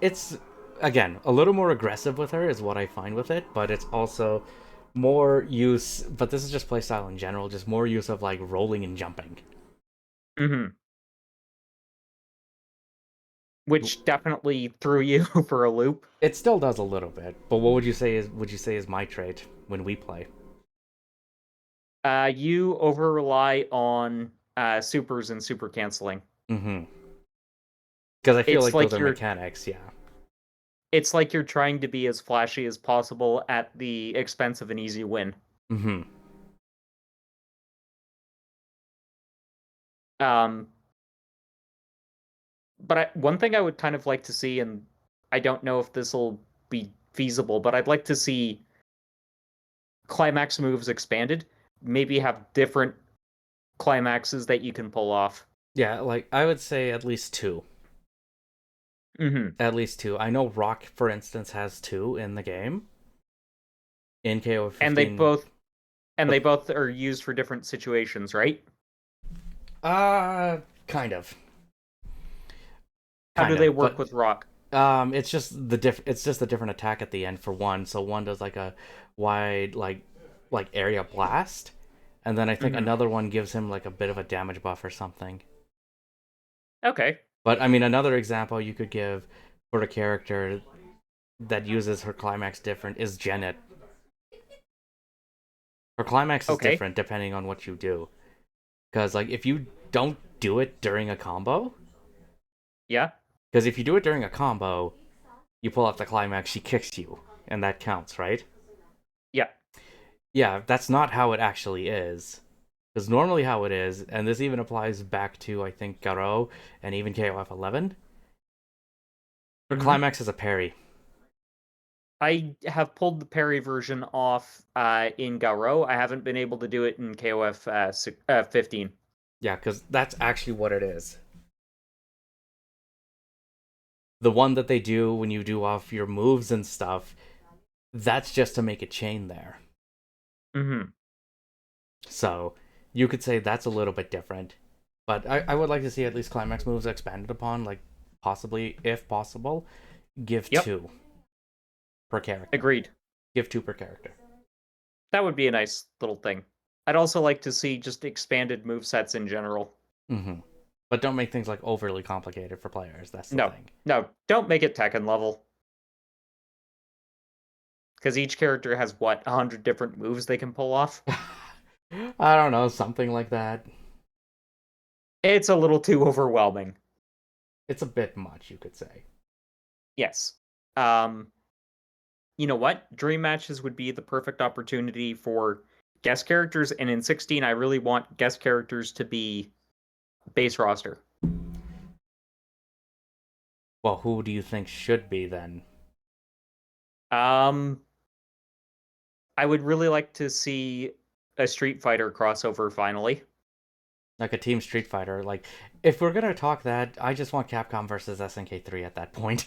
It's again a little more aggressive with her is what I find with it, but it's also more use. But this is just playstyle in general, just more use of like rolling and jumping. Hmm. Which definitely threw you for a loop. It still does a little bit, but what would you say is my trait when we play? You over rely on supers and super canceling. Mm-hmm. Because I feel It's like those like are you're mechanics, yeah. it's like you're trying to be as flashy as possible at the expense of an easy win. Mm-hmm. Um, but one thing I would kind of like to see, and I don't know if this will be feasible, but I'd like to see climax moves expanded. Maybe have different climaxes that you can pull off. Yeah, like I would say at least two. Hmm. At least two. I know Rock, for instance, has two in the game. In KO And they 15. both and they both are used for different situations, right? Uh kind of. How do Kind they of. work But with rock? it's just it's just a different attack at the end for one. So one does like a wide like area blast, and then I think Hmm. another one gives him like a bit of a damage buff or something. Okay. But I mean, another example you could give for a character that uses her climax different is Janet. Her climax is Okay. different depending on what you do. Because like if you don't do it during a combo, Yeah. because if you do it during a combo, you pull off the climax, she kicks you, and that counts, right? Yeah. Yeah, that's not how it actually is. Because normally how it is, and this even applies back to I think Garo and even KOF 11, her Hmm. climax is a parry. I have pulled the parry version off in Garo. I haven't been able to do it in KOF 15. Yeah, because that's actually what it is. The one that they do when you do off your moves and stuff, that's just to make a chain there. Hmm. So you could say that's a little bit different. But I would like to see at least climax moves expanded upon, like possibly, if possible, give Yep. two per character. Agreed. Give two per character. That would be a nice little thing. I'd also like to see just expanded movesets in general. Mm-hmm. But don't make things like overly complicated for players. That's the No, thing. no, don't make it Tekken level. Because each character has, what, 100 different moves they can pull off? I don't know, something like that. It's a little too overwhelming. It's a bit much, you could say. Yes. You know what? Dream matches would be the perfect opportunity for guest characters, and in 16, I really want guest characters to be base roster. Well, who do you think should be then? Um, I would really like to see a Street Fighter crossover finally, Like a Team Street Fighter. Like, if we're gonna talk that, I just want Capcom versus SNK 3 at that point.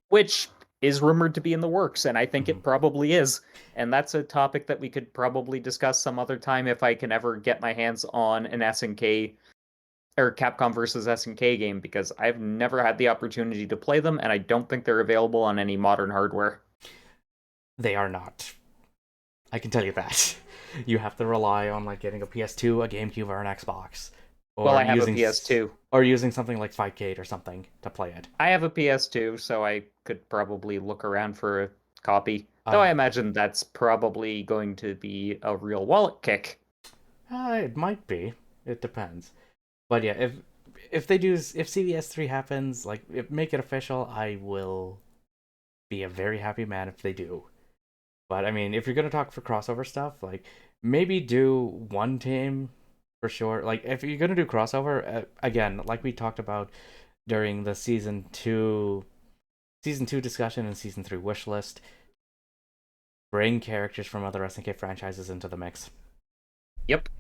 which is rumored to be in the works, and I think Mhm. it probably is. And that's a topic that we could probably discuss some other time if I can ever get my hands on an SNK or Capcom versus SNK game, because I've never had the opportunity to play them, and I don't think they're available on any modern hardware. They are not. I can tell you that. You have to rely on like getting a PS2, a GameCube, or an Xbox, Well, or I have a using PS2. or using something like Fightcade or something to play it. I have a PS2, so I could probably look around for a copy. Though Uh, I imagine that's probably going to be a real wallet kick. it might be. It depends. But yeah, if CVS3 happens, like make it official, I will be a very happy man if they do. But I mean, if you're gonna talk for crossover stuff, like maybe do one team for sure. Like if you're gonna do crossover, again, like we talked about during the season two discussion and season 3 wish list, bring characters from other SNK franchises into the mix. Yep.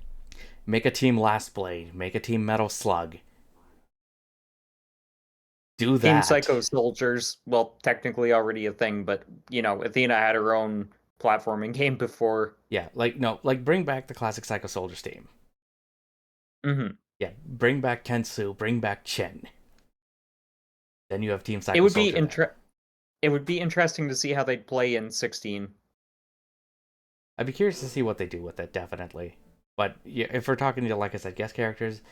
Make a team Last Blade. Make a team Metal Slug. Do Team that. Psycho Soldiers, well, technically already a thing, but, Athena had her own platforming game before. Yeah, like no, like bring back the classic Psycho Soldiers team. Hmm. Yeah, bring back Kensu. Bring back Chen. Then you have Team It Psycho would be Soldier there. it would be interesting to see how they'd play in 16. I'd be curious to see what they do with it, definitely. But yeah, if we're talking to, like I said, guest characters,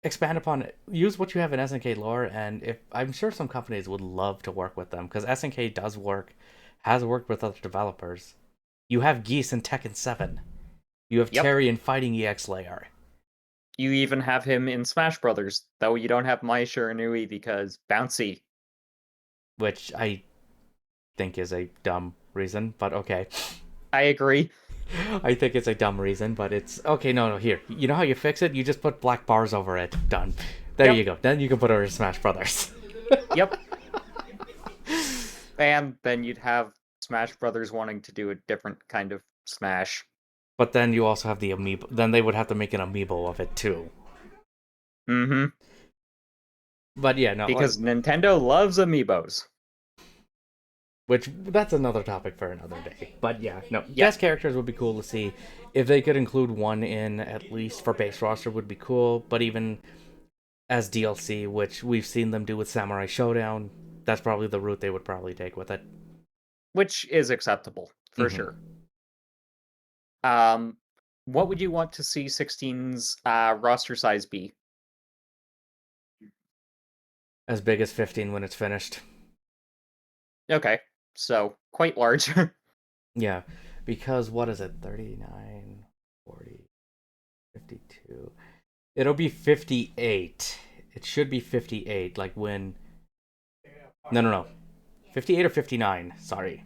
expand upon it. Use what you have in SNK lore, and if I'm sure some companies would love to work with them because SNK does work, has worked with other developers. You have Geese in Tekken 7. You have Yep. Terry in Fighting EX Layer, You even have him in Smash Brothers, though you don't have Mai Shiranui because bouncy. which I think is a dumb reason, but okay. I agree. I think it's a dumb reason, but it's okay. No, no, here. You know how you fix it? You just put black bars over it. Done. There Yep. you go. Then you can put it over Smash Brothers. Yep. And then you'd have Smash Brothers wanting to do a different kind of Smash. But then you also have the amiibo. Then they would have to make an amiibo of it too. Mm-hmm. But yeah, no, like, Because Nintendo loves amiibos. which that's another topic for another day. But yeah, no, Yeah. guest characters would be cool to see. If they could include one in at least for base roster would be cool. But even as DLC, which we've seen them do with Samurai Showdown, that's probably the route they would probably take with it. Which is acceptable, for Mhm. sure. Um, what would you want to see 16's roster size be? As big as 15 when it's finished. Okay, so quite large. Yeah, because what is it? 39, 40, 52. It'll be 58. It should be 58, like when. No, no, no. 58 or 59, sorry.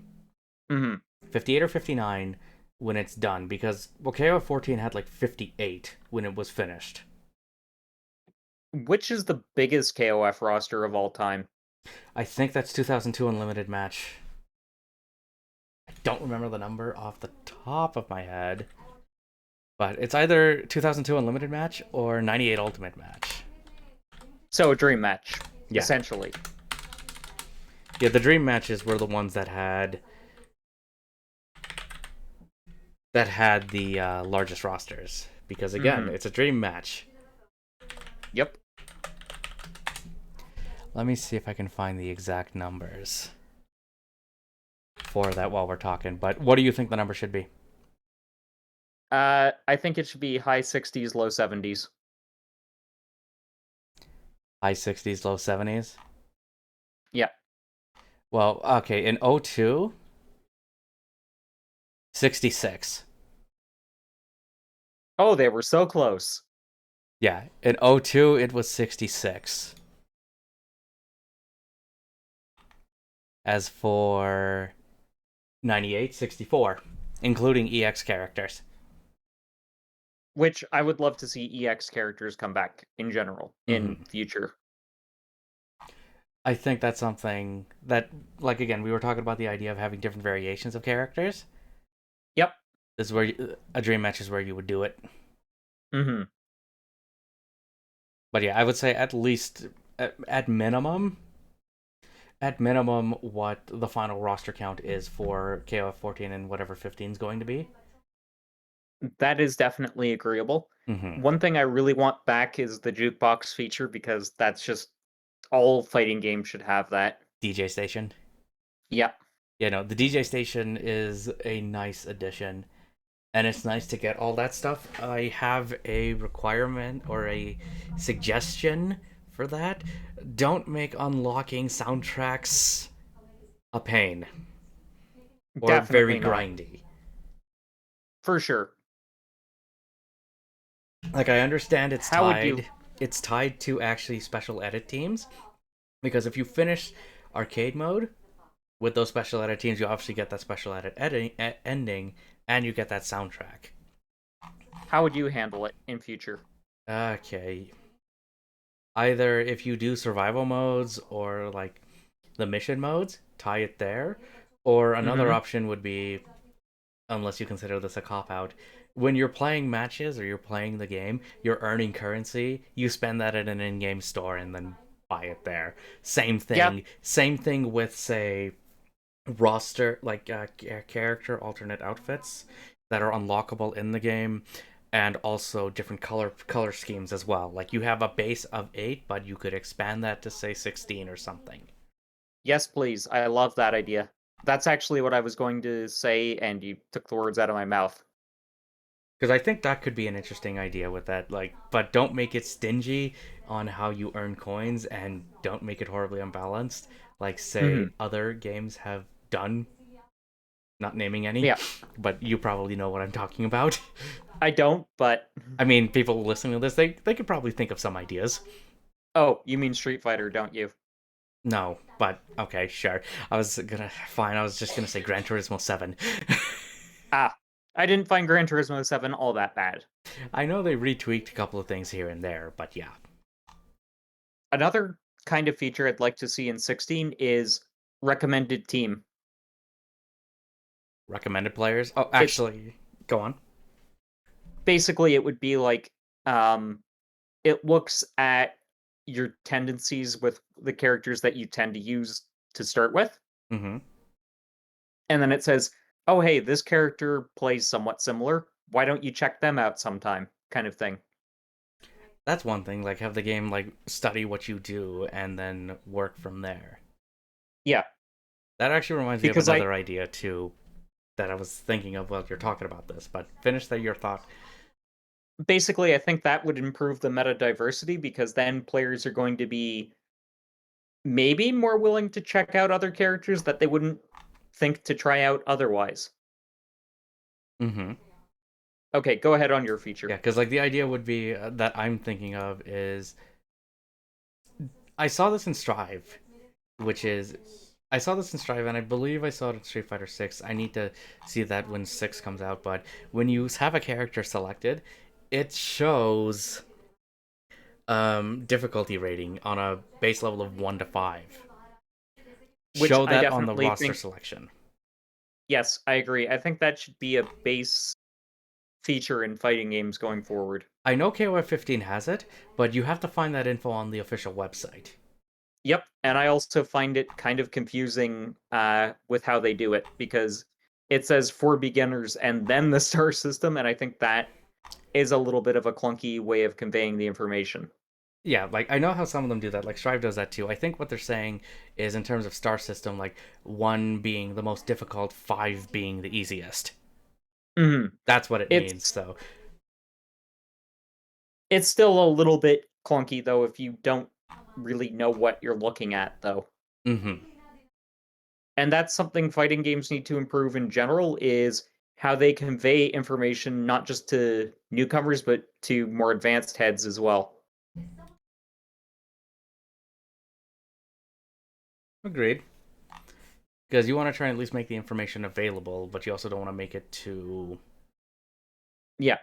Hmm. 58 or 59 when it's done, because well, KOF 14 had like 58 when it was finished. Which is the biggest KOF roster of all time? I think that's 2002 Unlimited match. I don't remember the number off the top of my head. But it's either 2002 Unlimited match or 98 Ultimate match. So a dream match, Yeah. essentially. Yeah, the dream matches were the ones that had the largest rosters. Because again, it's a dream match. Yep. Let me see if I can find the exact numbers for that while we're talking. But what do you think the number should be? I think it should be high 60s, low 70s. High 60s, low 70s. Yeah. Well, okay, in 02, 66. Oh, they were so close. Yeah, in 02 it was 66. As for 98, 64, including EX characters. Which I would love to see EX characters come back in general in Mm-hmm. future. I think that's something that, like, again, we were talking about the idea of having different variations of characters. Yep. This is where a dream match is where you would do it. Mm-hmm. But yeah, I would say at least, at minimum, what the final roster count is for KOF 14 and whatever 15 is going to be. That is definitely agreeable. Mm-hmm. One thing I really want back is the jukebox feature because that's just all fighting games should have that. DJ station. Yep. You know, the DJ station is a nice addition, and it's nice to get all that stuff. I have a requirement or a suggestion for that. Don't make unlocking soundtracks a pain or very Definitely not. grindy. For sure. Like, I understand How would you it's tied to actually special edit teams, because if you finish arcade mode with those special edit teams, you obviously get that special edit ending, and you get that soundtrack. how would you handle it in future? Okay. Either if you do survival modes or like the mission modes, tie it there. Or another Mm-hmm. option would be, unless you consider this a cop out, when you're playing matches or you're playing the game, you're earning currency, you spend that at an in game store and then buy it there. Same Yep. thing. Same thing with, say, roster, like character alternate outfits that are unlockable in the game, and also different color schemes as well. Like, you have a base of 8, but you could expand that to, say, 16 or something. Yes, please. I love that idea. That's actually what I was going to say, and you took the words out of my mouth. Because I think that could be an interesting idea with that. Like, but don't make it stingy on how you earn coins, and don't make it horribly unbalanced, like, say, Mm-hmm. other games have done. Not naming any, Yeah. but you probably know what I'm talking about. I don't, but I mean, people listening to this, they could probably think of some ideas. oh, you mean Street Fighter, don't you? No, but okay, sure. I was just gonna say Gran Turismo 7. Ah, I didn't find Gran Turismo 7 all that bad. I know they retweaked a couple of things here and there, but yeah. Another kind of feature I'd like to see in 16 is recommended team. Recommended players? Oh, It's actually, go on. basically it would be like um it looks at your tendencies with the characters that you tend to use to start with, Mm-hmm. and then it says, "Oh, hey, this character plays somewhat similar. Why don't you check them out sometime?" kind of thing. That's one thing, like, have the game, like, study what you do and then work from there. Yeah, That actually reminds me of because I another idea, too, that I was thinking of while you're talking about this, but finish your thought. basically I think that would improve the meta diversity because then players are going to be maybe more willing to check out other characters that they wouldn't think to try out otherwise. Mm-hmm. Okay, go ahead on your Yeah, feature. because, like, the idea would be that I'm thinking of is, I saw this in Strive, which is I saw this in Strive, and I believe I saw it in Street Fighter 6. I need to see that when 6 comes out, but when you have a character selected, it shows difficulty rating on a base level of 1 to 5. Which Show I that on the definitely roster think, selection. yes, I agree. I think that should be a base feature in fighting games going forward. I know KOF 15 has it, but you have to find that info on the official website. Yep, and I also find it kind of confusing with how they do it because it says for beginners and then the star system, and I think that is a little bit of a clunky way of conveying the information. Yeah, like, I know how some of them do that. Like, Strive does that too. I think what they're saying is, in terms of star system, like, 1 being the most difficult, 5 being the easiest. Mhm. That's what it means. It's So, it's still a little bit clunky, though, if you don't really know what you're looking at, though. hmm And that's something fighting games need to improve in general, is how they convey information not just to newcomers, but to more advanced heads as well. agreed. Because you want to try and at least make the information available, but you also don't want to make it too Yeah,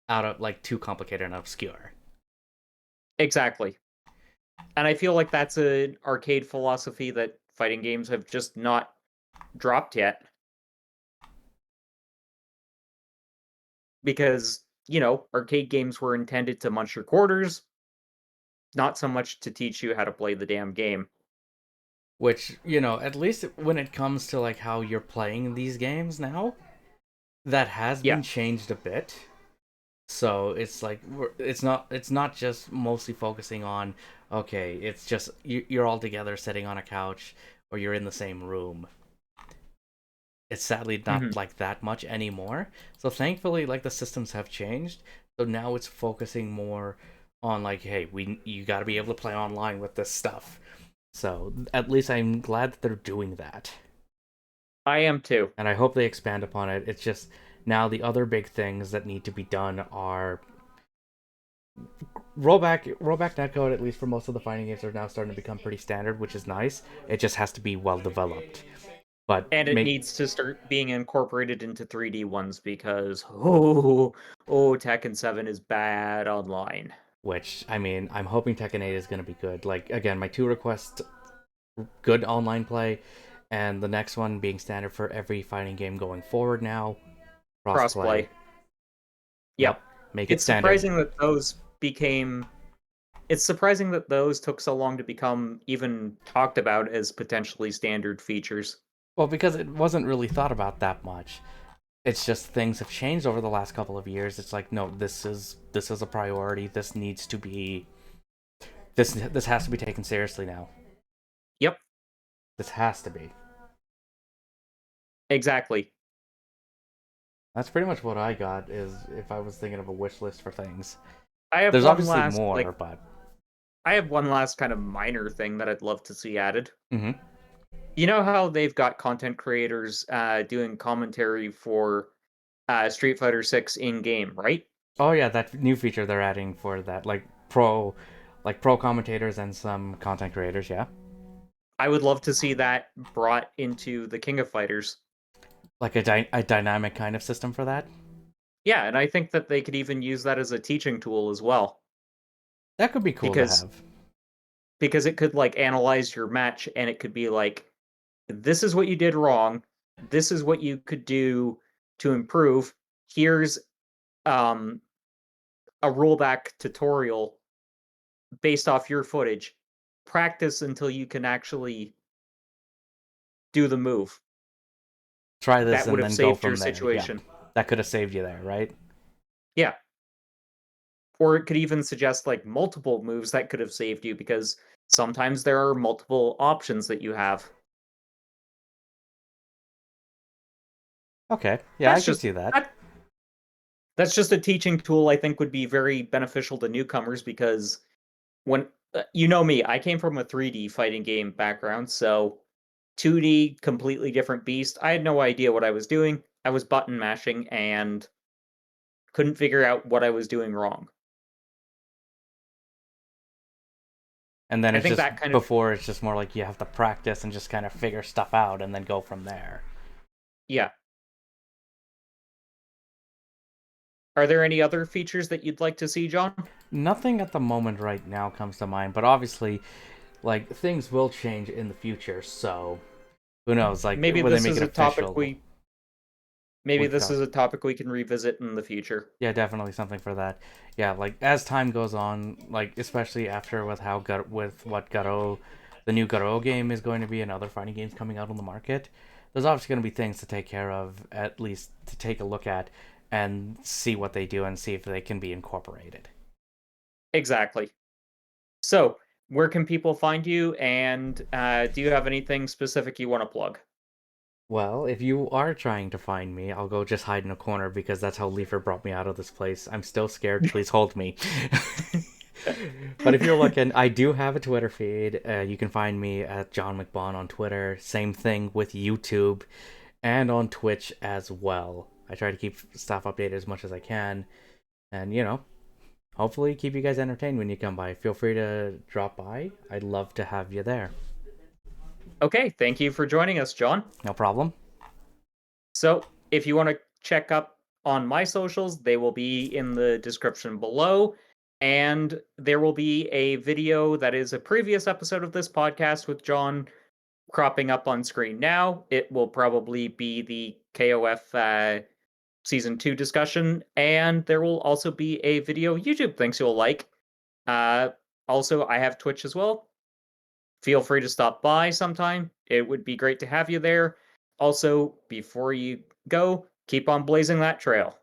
out of like too complicated and obscure. exactly. And I feel like that's an arcade philosophy that fighting games have just not dropped yet. Because, arcade games were intended to munch your quarters, not so much to teach you how to play the damn game. Which, at least when it comes to like how you're playing these games now, that has Yeah. been changed a bit. So it's like it's not just mostly focusing on okay, it's just you're all together sitting on a couch or you're in the same room. It's sadly not Mhm. like that much anymore. So thankfully, like the systems have changed. So now it's focusing more on like, hey, you got to be able to play online with this stuff. So at least I'm glad that they're doing that, I am too. and I hope they expand upon it. It's just now the other big things that need to be done are rollback netcode. At least for most of the fighting games, are now starting to become pretty standard, which is nice. It just has to be well developed. But And it make needs to start being incorporated into 3D ones because Tekken 7 is bad online. which I mean, I'm hoping Tekken 8 is going to be good. Like again, my two requests: good online play, and the next one being standard for every fighting game going forward now, crossplay. Crossplay. Yep, Yep. make it It's standard. surprising that those became it's surprising that those took so long to become even talked about as potentially standard features. Well, because it wasn't really thought about that much. It's just things have changed over the last couple of years. It's like, no, this is a priority. This has to be taken seriously now. Yep, This has to be. exactly. That's pretty much what I got. Is if I was thinking of a wish list for things. I have There's one obviously last more, but I have one last kind of minor thing that I'd love to see added. hmm You know how they've got content creators doing commentary for Street Fighter 6 in game, right? oh yeah, that new feature they're adding for that, like pro commentators and some content creators. Yeah, I would love to see that brought into the King of Fighters. like a dynamic kind of system for that. Yeah, and I think that they could even use that as a teaching tool as well, That could be cool to because have. it could like analyze your match and it could be like, this is what you did wrong, this is what you could do to improve. Here's um a rollback tutorial based off your footage. Practice until you can actually do the move. Try this That would and have then go saved your from there. Yeah, situation. that could have saved you there, right? Yeah. Or it could even suggest like multiple moves that could have saved you because sometimes there are multiple options that you have. Okay, yeah, I That's could just see that. that, that's just a teaching tool I think would be very beneficial to newcomers because when you know me, I came from a 3D fighting game background, so 2D completely different beast. I had no idea what I was doing. I was button mashing and couldn't figure out what I was doing wrong. And then I it's think just that kind of before it's just more like you have to practice and just kind of figure stuff out and then go from there. yeah. Are there any other features that you'd like to see, John? Nothing at the moment right now comes to mind, but obviously, like things will change in the future. So who knows? Like Maybe when they this make is it a topic official, we maybe what's this that? is a topic we can revisit in the future. Yeah, definitely something for that. Yeah, like as time goes on, like especially after with with what Garo, the new Garo game is going to be, and other fighting games coming out on the market. There's obviously going to be things to take care of, at least to take a look at, and see what they do and see if they can be incorporated. Exactly. So, where can people find you, and do you have anything specific you want to plug? Well, if you are trying to find me, I'll go just hide in a corner because that's how Leafer brought me out of this place. I'm still scared. Please hold me. But if you're looking, I do have a Twitter feed. You can find me at John McBaugh on Twitter. Same thing with YouTube and on Twitch as well. I try to keep stuff updated as much as I can. And, hopefully keep you guys entertained when you come by. Feel free to drop by. I'd love to have you there. Okay, thank you for joining us, John. No problem. So, if you want to check up on my socials, they will be in the description below. And there will be a video that is a previous episode of this podcast with John cropping up on screen now. It will probably be the KOF Season 2 discussion. And there will also be a video YouTube thinks you'll like. Uh, Also, I have Twitch as well. Feel free to stop by sometime. It would be great to have you there. Also, before you go, keep on blazing that trail.